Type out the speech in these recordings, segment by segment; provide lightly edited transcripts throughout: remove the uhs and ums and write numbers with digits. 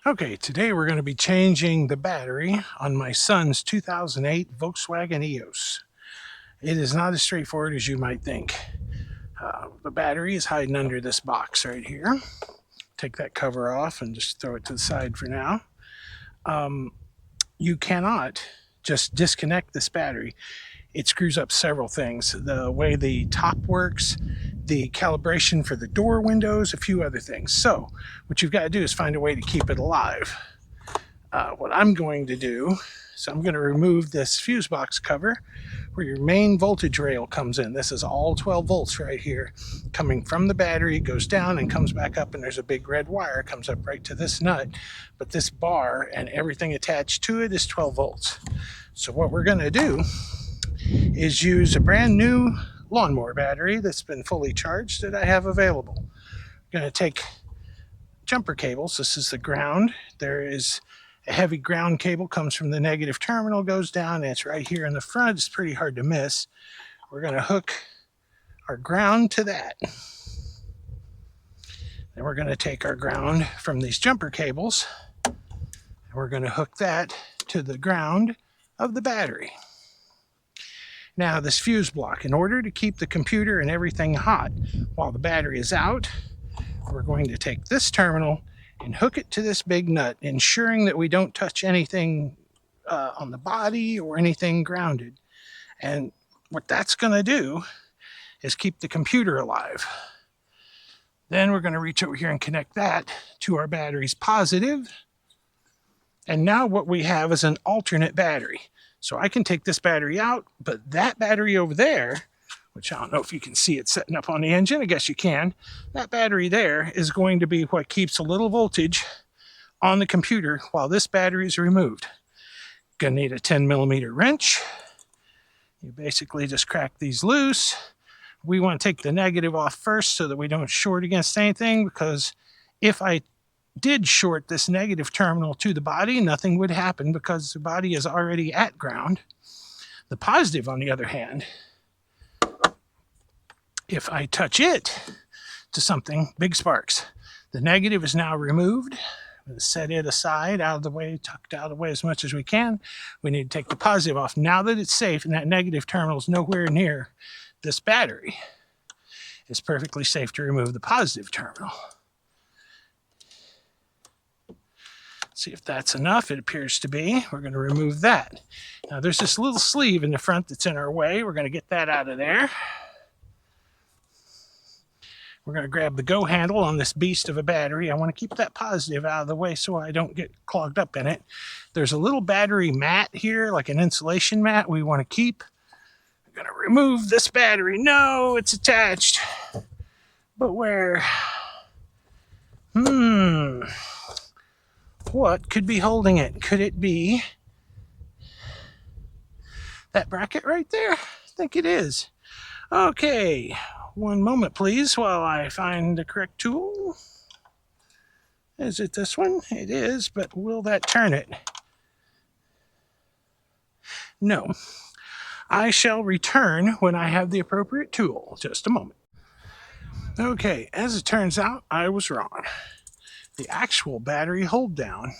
Okay, today we're going to be changing the battery on my son's 2008 Volkswagen Eos. It is not as straightforward as you might think. The battery is hiding under this box right here. Take that cover off and just throw it to the side for now. You cannot just disconnect this battery. It screws up several things. The way the top works, the calibration for the door windows, a few other things. So what you've got to do is find a way to keep it alive. What I'm going to do is I'm going to remove this fuse box cover where your main voltage rail comes in. This is all 12 volts right here coming from the battery, goes down and comes back up, and there's a big red wire comes up right to this nut. But this bar and everything attached to it is 12 volts. So what we're going to do is use a brand new lawnmower battery that's been fully charged that I have available. I'm going to take jumper cables. This is the ground. There is a heavy ground cable, comes from the negative terminal, goes down, and it's right here in the front. It's pretty hard to miss. We're going to hook our ground to that. Then we're going to take our ground from these jumper cables, and we're going to hook that to the ground of the battery. Now, this fuse block, in order to keep the computer and everything hot while the battery is out, we're going to take this terminal and hook it to this big nut, ensuring that we don't touch anything on the body or anything grounded. And what that's going to do is keep the computer alive. Then we're going to reach over here and connect that to our battery's positive. And now what we have is an alternate battery. So I can take this battery out, but that battery over there, which I don't know if you can see it setting up on the engine, I guess you can, that battery there is going to be what keeps a little voltage on the computer while this battery is removed. Gonna need a 10mm wrench. You basically just crack these loose. We want to take the negative off first so that we don't short against anything, because if I did short this negative terminal to the body, nothing would happen because the body is already at ground. The positive, on the other hand, if I touch it to something, big sparks. The negative is now removed. Set it aside, out of the way, tucked out of the way as much as we can. We need to take the positive off. Now that it's safe and that negative terminal is nowhere near this battery, it's perfectly safe to remove the positive terminal. See if that's enough. It appears to be. We're going to remove that. Now there's this little sleeve in the front that's in our way. We're going to get that out of there. We're going to grab the go handle on this beast of a battery. I want to keep that positive out of the way so I don't get clogged up in it. There's a little battery mat here, like an insulation mat we want to keep. I'm going to remove this battery. No, it's attached. But where? What could be holding it? Could it be that bracket right there? I think it is. Okay, one moment please while I find the correct tool. Is it this one? It is, but will that turn it? No. I shall return when I have the appropriate tool. Just a moment. Okay, as it turns out, I was wrong. The actual battery hold down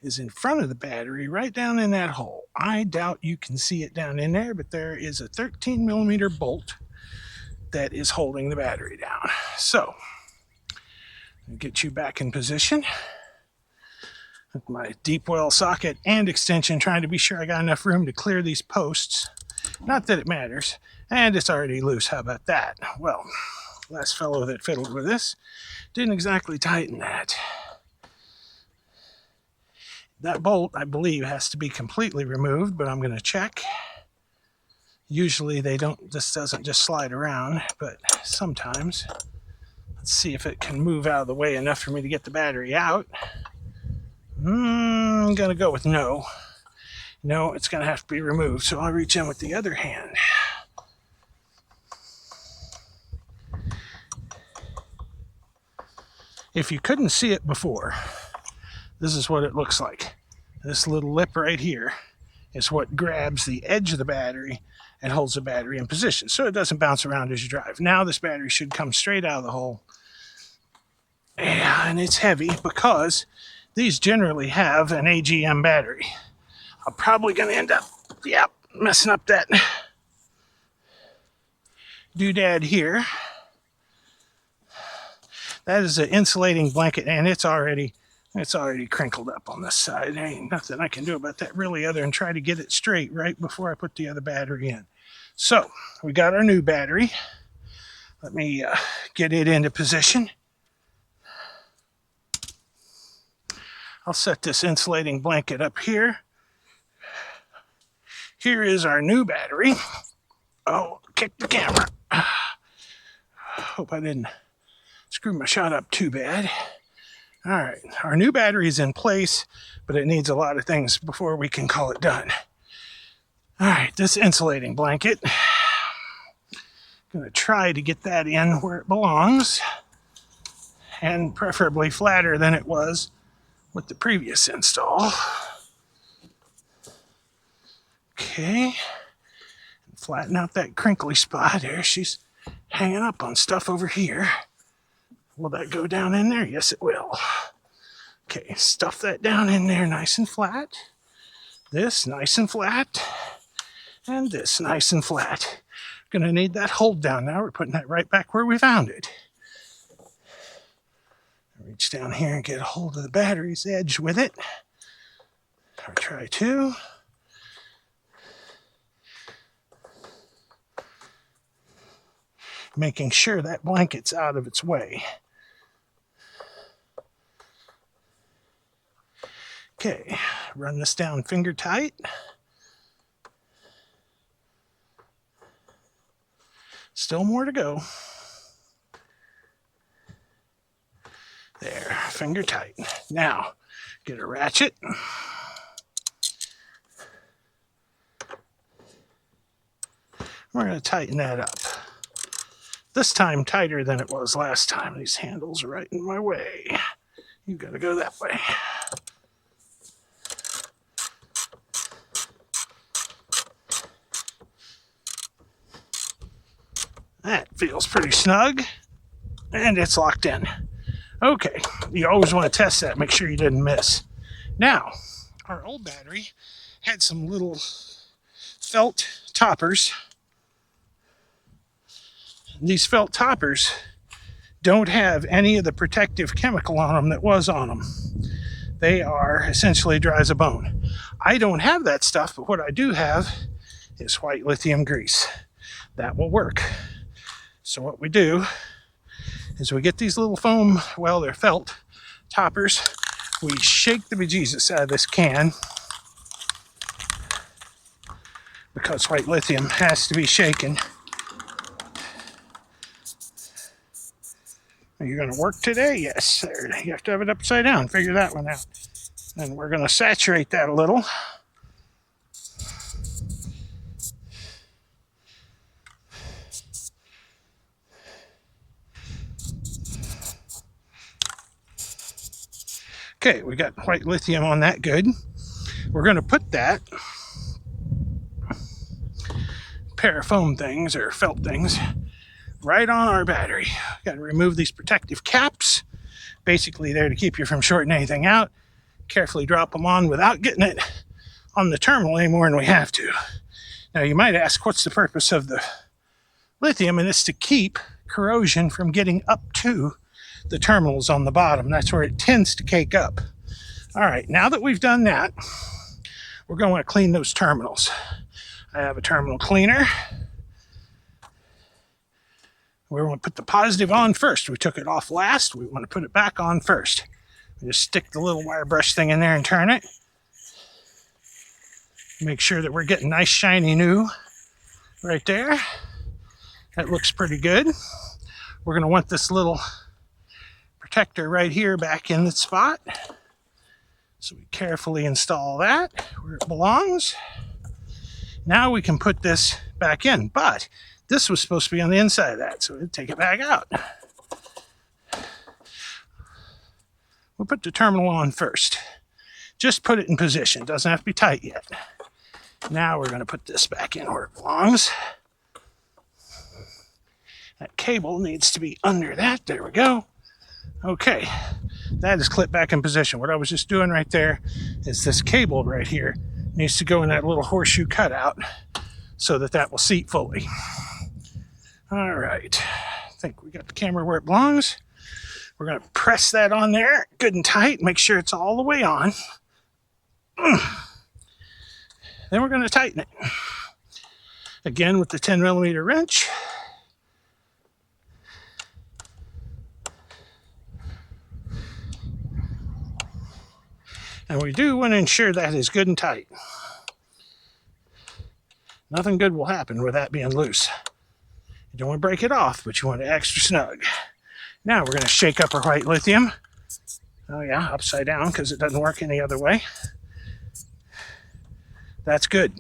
is in front of the battery, right down in that hole. I doubt you can see it down in there, but there is a 13mm bolt that is holding the battery down. So, I'll get you back in position with my deep well socket and extension, trying to be sure I got enough room to clear these posts. Not that it matters. And it's already loose. How about that? Well, last fellow that fiddled with this didn't exactly tighten that. That bolt, I believe, has to be completely removed, but I'm going to check. Usually this doesn't just slide around, but sometimes. Let's see if it can move out of the way enough for me to get the battery out. I'm going to go with no. No, it's going to have to be removed, so I'll reach in with the other hand. If you couldn't see it before, this is what it looks like. This little lip right here is what grabs the edge of the battery and holds the battery in position so it doesn't bounce around as you drive. Now this battery should come straight out of the hole Yeah, and it's heavy because these generally have an AGM battery. I'm probably going to end up, messing up that doodad here. That is an insulating blanket, and it's already crinkled up on this side. There ain't nothing I can do about that really other than try to get it straight right before I put the other battery in. So we got our new battery. Let me get it into position. I'll set this insulating blanket up here. Here is our new battery. Oh, kick the camera. Hope I didn't screw my shot up too bad. All right, our new battery is in place, but it needs a lot of things before we can call it done. All right, this insulating blanket, going to try to get that in where it belongs, and preferably flatter than it was with the previous install. Okay, flatten out that crinkly spot there. She's hanging up on stuff over here. Will that go down in there? Yes, it will. Okay, stuff that down in there nice and flat. This nice and flat. And this nice and flat. Gonna need that hold down now. We're putting that right back where we found it. Reach down here and get a hold of the battery's edge with it. Or try to. Making sure that blanket's out of its way. Okay, run this down finger tight. Still more to go. There, finger tight. Now, get a ratchet. We're going to tighten that up. This time tighter than it was last time. These handles are right in my way. You got to go that way. That feels pretty snug, and it's locked in. Okay, you always want to test that, make sure you didn't miss. Now, our old battery had some little felt toppers. These felt toppers don't have any of the protective chemical on them that was on them. They are essentially dry as a bone. I don't have that stuff, but what I do have is white lithium grease. That will work. So what we do is we get these little foam, well, they're felt toppers. We shake the bejesus out of this can because white lithium has to be shaken. Are you going to work today? Yes. There, you have to have it upside down. Figure that one out. And we're going to saturate that a little. Okay, we got white lithium on that good. We're going to put that pair of foam things or felt things right on our battery. Got to remove these protective caps, basically there to keep you from shorting anything out. Carefully drop them on without getting it on the terminal any more than we have to. Now you might ask, what's the purpose of the lithium? And it's to keep corrosion from getting up to the terminals on the bottom. That's where it tends to cake up. All right, now that we've done that, we're going to want to clean those terminals. I have a terminal cleaner. We want to put the positive on first. We took it off last. We want to put it back on first. We just stick the little wire brush thing in there and turn it. Make sure that we're getting nice shiny new right there. That looks pretty good. We're going to want this little protector right here back in the spot. So we carefully install that where it belongs. Now we can put this back in, but this was supposed to be on the inside of that, so we'll take it back out. We'll put the terminal on first. Just put it in position. Doesn't have to be tight yet. Now we're going to put this back in where it belongs. That cable needs to be under that. There we go. Okay, that is clipped back in position. What I was just doing right there is this cable right here needs to go in that little horseshoe cutout so that that will seat fully. All right, I think we got the camera where it belongs. We're going to press that on there good and tight, make sure it's all the way on. Then we're going to tighten it. Again with the 10mm wrench. And we do want to ensure that is good and tight. Nothing good will happen with that being loose. You don't want to break it off, but you want it extra snug. Now we're going to shake up our white lithium. Oh yeah, upside down because it doesn't work any other way. That's good.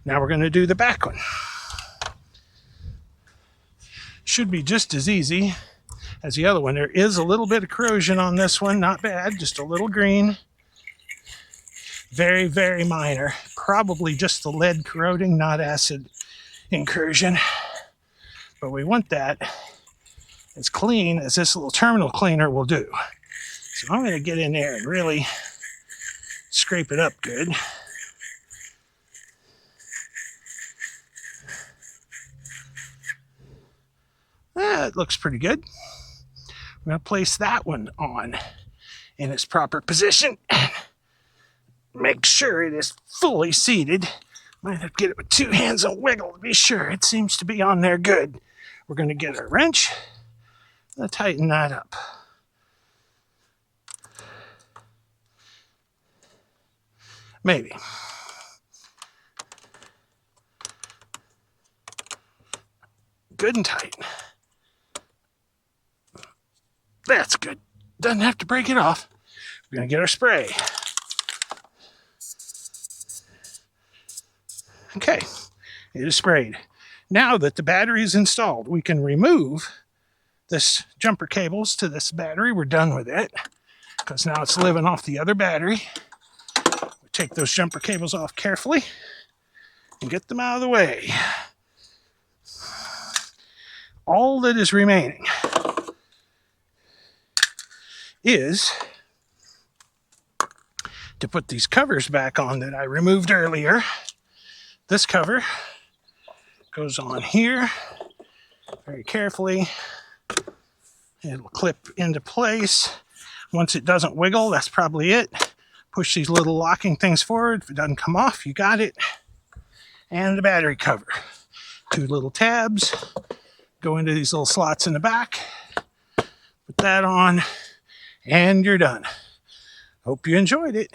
Now we're going to do the back one. Should be just as easy as the other one. There is a little bit of corrosion on this one. Not bad, just a little green. Very, very minor. Probably just the lead corroding, not acid incursion. But we want that as clean as this little terminal cleaner will do. So I'm going to get in there and really scrape it up good. It looks pretty good. I'm going to place that one on in its proper position. Make sure it is fully seated. Might have to get it with two hands and wiggle to be sure it seems to be on there good. We're going to get our wrench and tighten that up. Maybe. Good and tight. That's good. Doesn't have to break it off. We're going to get our spray. Okay, it is sprayed. Now that the battery is installed, we can remove this jumper cables to this battery. We're done with it because now it's living off the other battery. We take those jumper cables off carefully and get them out of the way. All that is remaining is to put these covers back on that I removed earlier. This cover goes on here very carefully. It'll clip into place. Once it doesn't wiggle, that's probably it. Push these little locking things forward. If it doesn't come off, you got it. And the battery cover. Two little tabs go into these little slots in the back. Put that on, and you're done. Hope you enjoyed it.